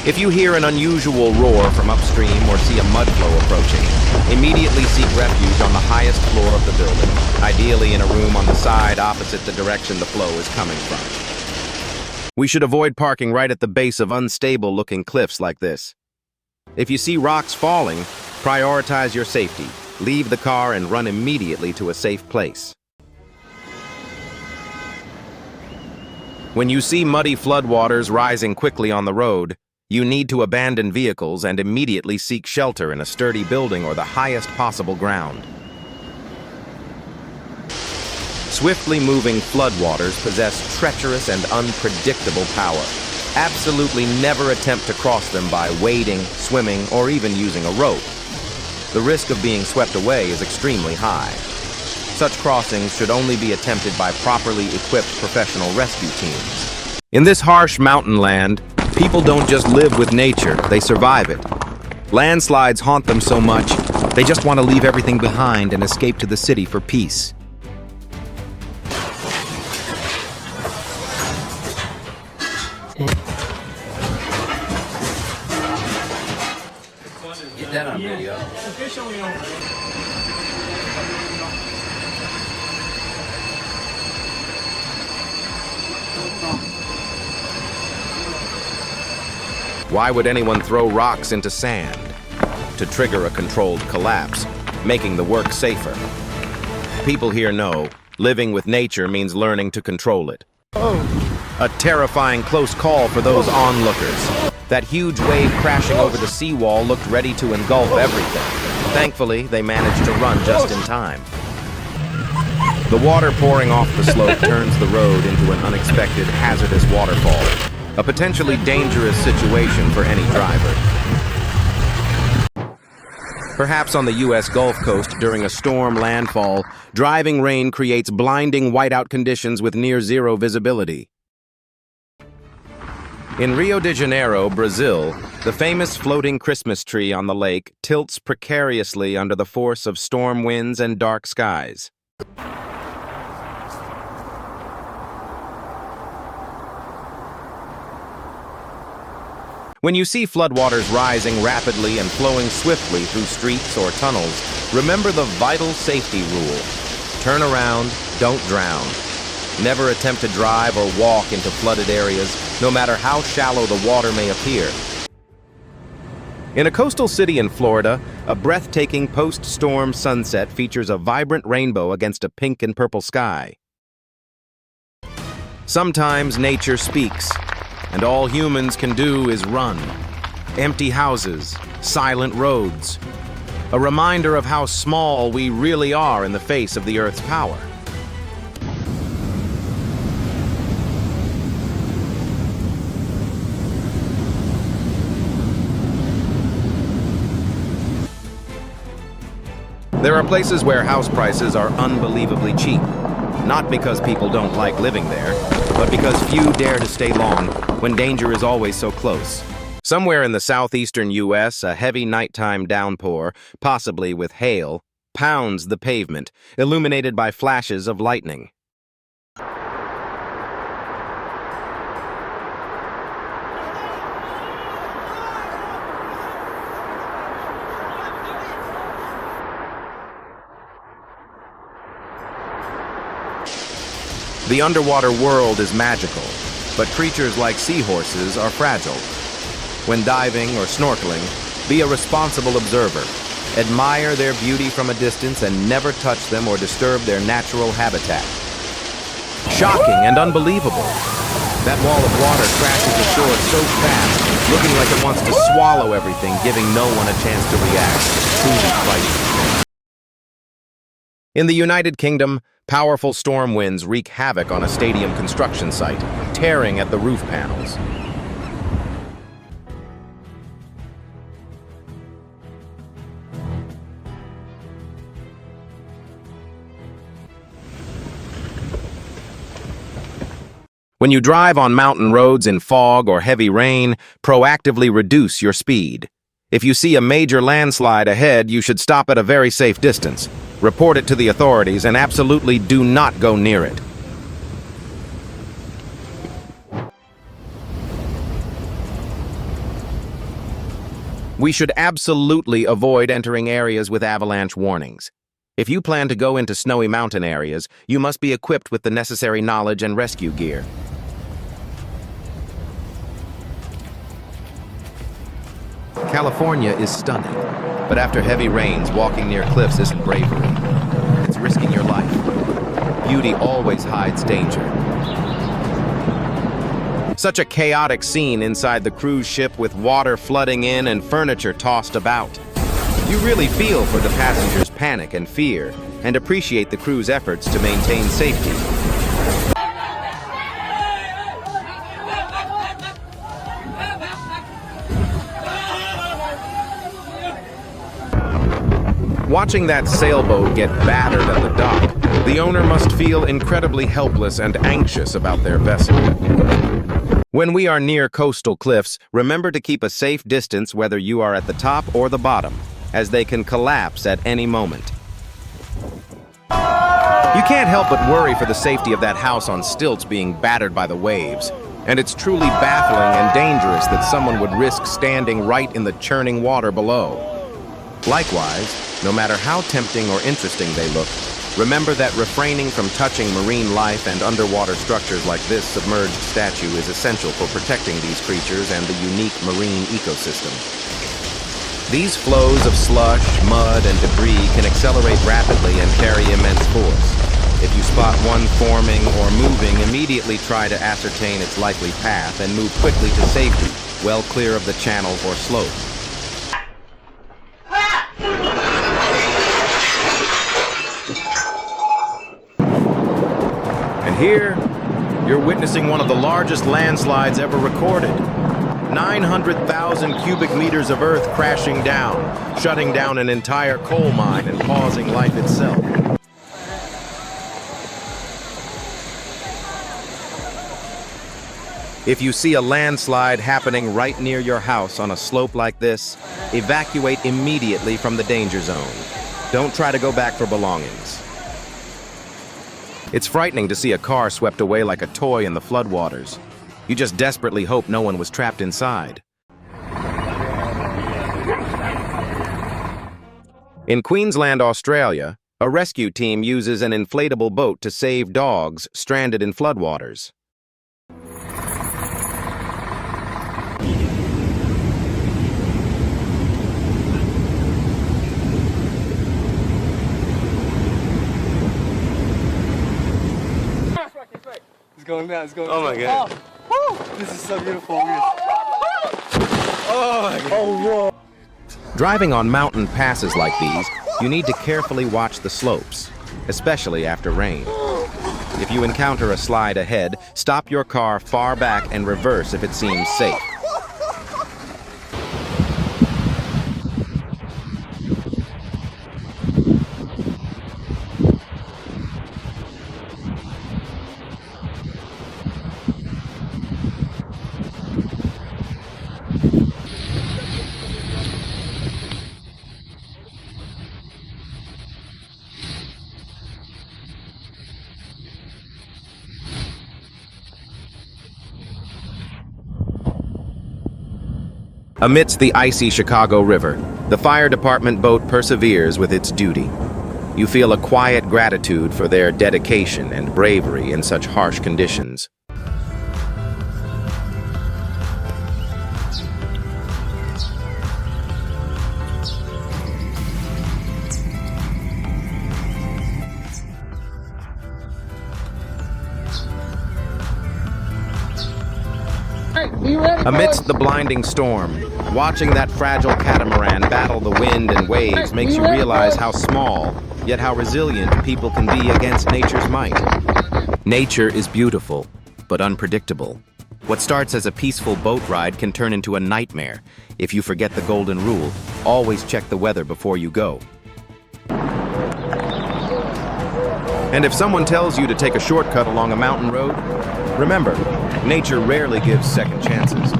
If you hear an unusual roar from upstream or see a mud flow approaching, immediately seek refuge on the highest floor of the building, ideally in a room on the side opposite the direction the flow is coming from. We should avoid parking right at the base of unstable-looking cliffs like this. If you see rocks falling, prioritize your safety. Leave the car and run immediately to a safe place. When you see muddy floodwaters rising quickly on the road, you need to abandon vehicles and immediately seek shelter in a sturdy building or the highest possible ground. Swiftly moving floodwaters possess treacherous and unpredictable power. Absolutely never attempt to cross them by wading, swimming, or even using a rope. The risk of being swept away is extremely high. Such crossings should only be attempted by properly equipped professional rescue teams. In this harsh mountain land, people don't just live with nature, they survive it. Landslides haunt them so much, they just want to leave everything behind and escape to the city for peace. Get that on video. Why would anyone throw rocks into sand? To trigger a controlled collapse, making the work safer. People here know living with nature means learning to control it. A terrifying close call for those onlookers. That huge wave crashing over the seawall looked ready to engulf everything. Thankfully, they managed to run just in time. The water pouring off the slope turns the road into an unexpected, hazardous waterfall. A potentially dangerous situation for any driver. Perhaps on the U.S. Gulf Coast during a storm landfall, driving rain creates blinding whiteout conditions with near-zero visibility. In Rio de Janeiro, Brazil, the famous floating Christmas tree on the lake tilts precariously under the force of storm winds and dark skies. When you see floodwaters rising rapidly and flowing swiftly through streets or tunnels, remember the vital safety rule. Turn around, don't drown. Never attempt to drive or walk into flooded areas, no matter how shallow the water may appear. In a coastal city in Florida, a breathtaking post-storm sunset features a vibrant rainbow against a pink and purple sky. Sometimes nature speaks, and all humans can do is run. Empty houses, silent roads. A reminder of how small we really are in the face of the Earth's power. There are places where house prices are unbelievably cheap. Not because people don't like living there, but because few dare to stay long when danger is always so close. Somewhere in the southeastern U.S., a heavy nighttime downpour, possibly with hail, pounds the pavement, illuminated by flashes of lightning. The underwater world is magical, but creatures like seahorses are fragile. When diving or snorkeling, be a responsible observer. Admire their beauty from a distance and never touch them or disturb their natural habitat. Shocking and unbelievable. That wall of water crashes ashore so fast, looking like it wants to swallow everything, giving no one a chance to react. Truly frightening. In the United Kingdom, powerful storm winds wreak havoc on a stadium construction site, tearing at the roof panels. When you drive on mountain roads in fog or heavy rain, proactively reduce your speed. If you see a major landslide ahead, you should stop at a very safe distance. Report it to the authorities and absolutely do not go near it. We should absolutely avoid entering areas with avalanche warnings. If you plan to go into snowy mountain areas, you must be equipped with the necessary knowledge and rescue gear. California is stunning, but after heavy rains, walking near cliffs isn't bravery. It's risking your life. Beauty always hides danger. Such a chaotic scene inside the cruise ship with water flooding in and furniture tossed about. You really feel for the passengers' panic and fear and appreciate the crew's efforts to maintain safety. Watching that sailboat get battered at the dock, the owner must feel incredibly helpless and anxious about their vessel. When we are near coastal cliffs, remember to keep a safe distance whether you are at the top or the bottom, as they can collapse at any moment. You can't help but worry for the safety of that house on stilts being battered by the waves, and it's truly baffling and dangerous that someone would risk standing right in the churning water below. Likewise, no matter how tempting or interesting they look, remember that refraining from touching marine life and underwater structures like this submerged statue is essential for protecting these creatures and the unique marine ecosystem. These flows of slush, mud, and debris can accelerate rapidly and carry immense force. If you spot one forming or moving, immediately try to ascertain its likely path and move quickly to safety, well clear of the channel or slope. And here, you're witnessing one of the largest landslides ever recorded. 900,000 cubic meters of earth crashing down, shutting down an entire coal mine and pausing life itself. If you see a landslide happening right near your house on a slope like this, evacuate immediately from the danger zone. Don't try to go back for belongings. It's frightening to see a car swept away like a toy in the floodwaters. You just desperately hope no one was trapped inside. In Queensland, Australia, a rescue team uses an inflatable boat to save dogs stranded in floodwaters. It's going down, it's going down. Oh my god. Oh, this is so beautiful. Oh my god. Oh, whoa. Driving on mountain passes like these, you need to carefully watch the slopes, especially after rain. If you encounter a slide ahead, stop your car far back and reverse if it seems safe. Amidst the icy Chicago River, the fire department boat perseveres with its duty. You feel a quiet gratitude for their dedication and bravery in such harsh conditions. Amidst the blinding storm, watching that fragile catamaran battle the wind and waves makes you realize how small, yet how resilient people can be against nature's might. Nature is beautiful, but unpredictable. What starts as a peaceful boat ride can turn into a nightmare if you forget the golden rule: always check the weather before you go. And if someone tells you to take a shortcut along a mountain road, remember, nature rarely gives second chances.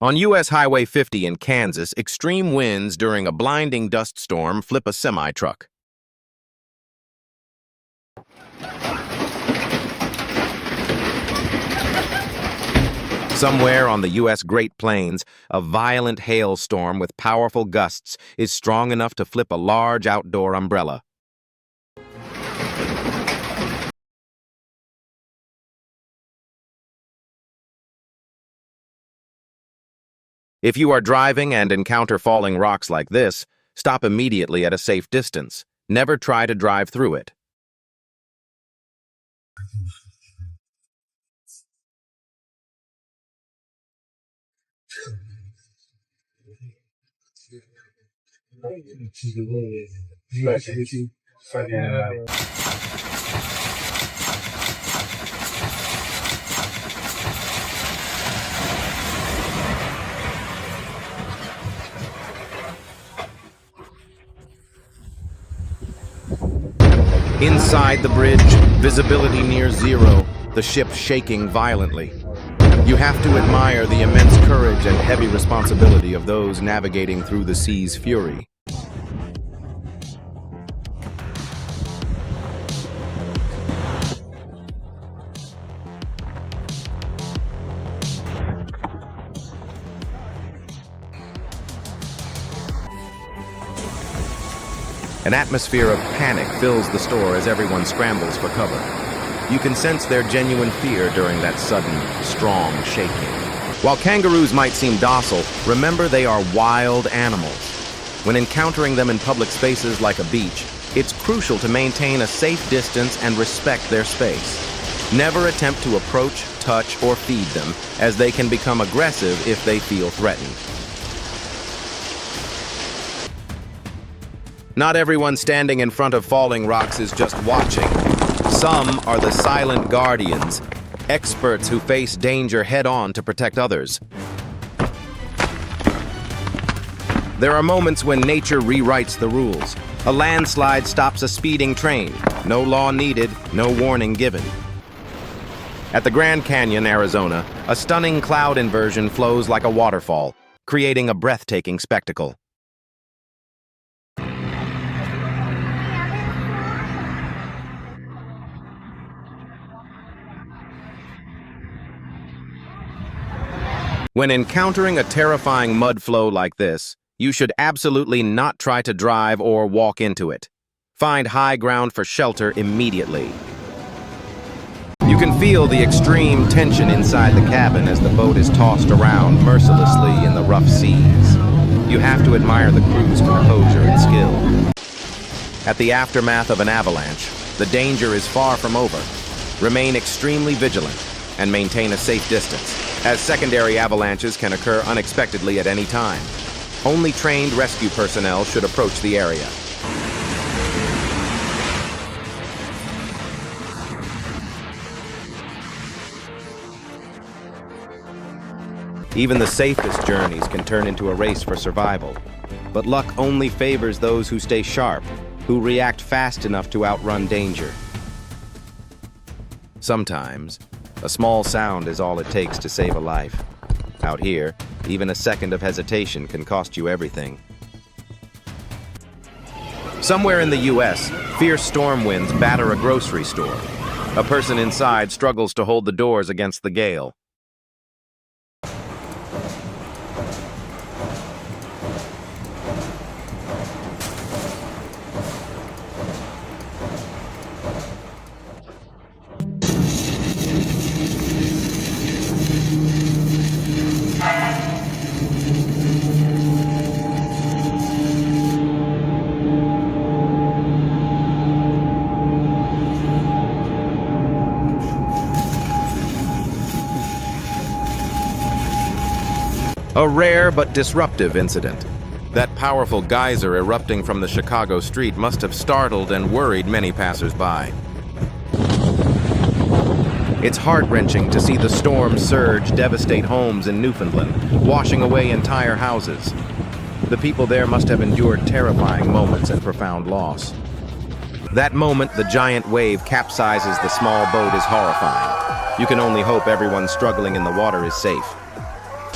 On US Highway 50 in Kansas, extreme winds during a blinding dust storm flip a semi-truck. Somewhere on the U.S. Great Plains, a violent hailstorm with powerful gusts is strong enough to flip a large outdoor umbrella. If you are driving and encounter falling rocks like this, stop immediately at a safe distance. Never try to drive through it. Inside the bridge, visibility near zero, the ship shaking violently. You have to admire the immense courage and heavy responsibility of those navigating through the sea's fury. An atmosphere of panic fills the store as everyone scrambles for cover. You can sense their genuine fear during that sudden, strong shaking. While kangaroos might seem docile, remember they are wild animals. When encountering them in public spaces like a beach, it's crucial to maintain a safe distance and respect their space. Never attempt to approach, touch, or feed them, as they can become aggressive if they feel threatened. Not everyone standing in front of falling rocks is just watching. Some are the silent guardians, experts who face danger head-on to protect others. There are moments when nature rewrites the rules. A landslide stops a speeding train. No law needed, no warning given. At the Grand Canyon, Arizona, a stunning cloud inversion flows like a waterfall, creating a breathtaking spectacle. When encountering a terrifying mud flow like this, you should absolutely not try to drive or walk into it. Find high ground for shelter immediately. You can feel the extreme tension inside the cabin as the boat is tossed around mercilessly in the rough seas. You have to admire the crew's composure and skill. At the aftermath of an avalanche, the danger is far from over. Remain extremely vigilant and maintain a safe distance, as secondary avalanches can occur unexpectedly at any time. Only trained rescue personnel should approach the area. Even the safest journeys can turn into a race for survival. But luck only favors those who stay sharp, who react fast enough to outrun danger. Sometimes, a small sound is all it takes to save a life. Out here, even a second of hesitation can cost you everything. Somewhere in the U.S., fierce storm winds batter a grocery store. A person inside struggles to hold the doors against the gale. A rare but disruptive incident. That powerful geyser erupting from the Chicago street must have startled and worried many passers-by. It's heart-wrenching to see the storm surge devastate homes in Newfoundland, washing away entire houses. The people there must have endured terrifying moments and profound loss. That moment the giant wave capsizes the small boat is horrifying. You can only hope everyone struggling in the water is safe.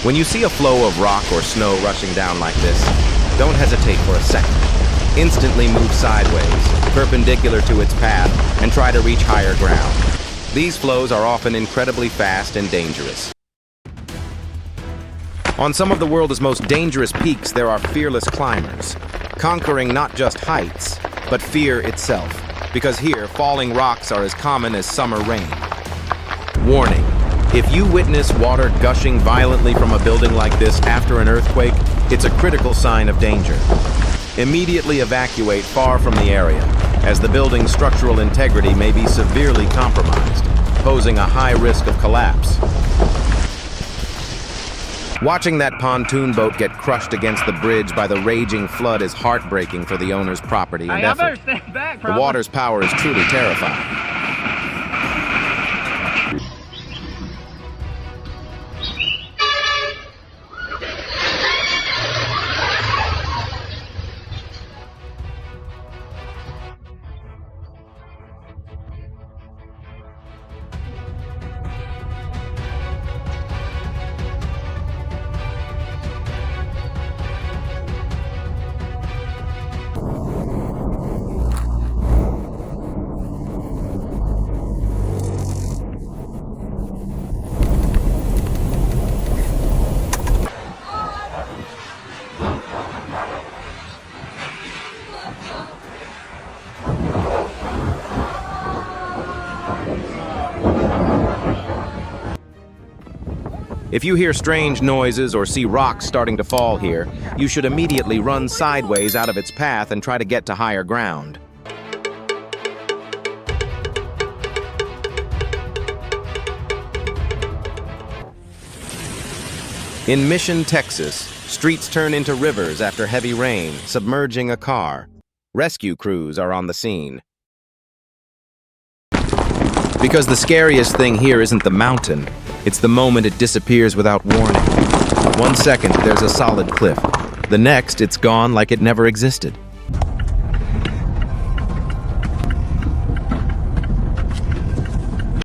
When you see a flow of rock or snow rushing down like this, don't hesitate for a second. Instantly move sideways, perpendicular to its path, and try to reach higher ground. These flows are often incredibly fast and dangerous. On some of the world's most dangerous peaks, there are fearless climbers, conquering not just heights, but fear itself. Because here, falling rocks are as common as summer rain. Warning: if you witness water gushing violently from a building like this after an earthquake, it's a critical sign of danger. Immediately evacuate far from the area, as the building's structural integrity may be severely compromised, posing a high risk of collapse. Watching that pontoon boat get crushed against the bridge by the raging flood is heartbreaking for the owner's property and effort. I better stand back, The water's power is truly terrifying. If you hear strange noises or see rocks starting to fall here, you should immediately run sideways out of its path and try to get to higher ground. In Mission, Texas, streets turn into rivers after heavy rain, submerging a car. Rescue crews are on the scene. Because the scariest thing here isn't the mountain, it's the moment it disappears without warning. 1 second, there's a solid cliff. The next, it's gone like it never existed.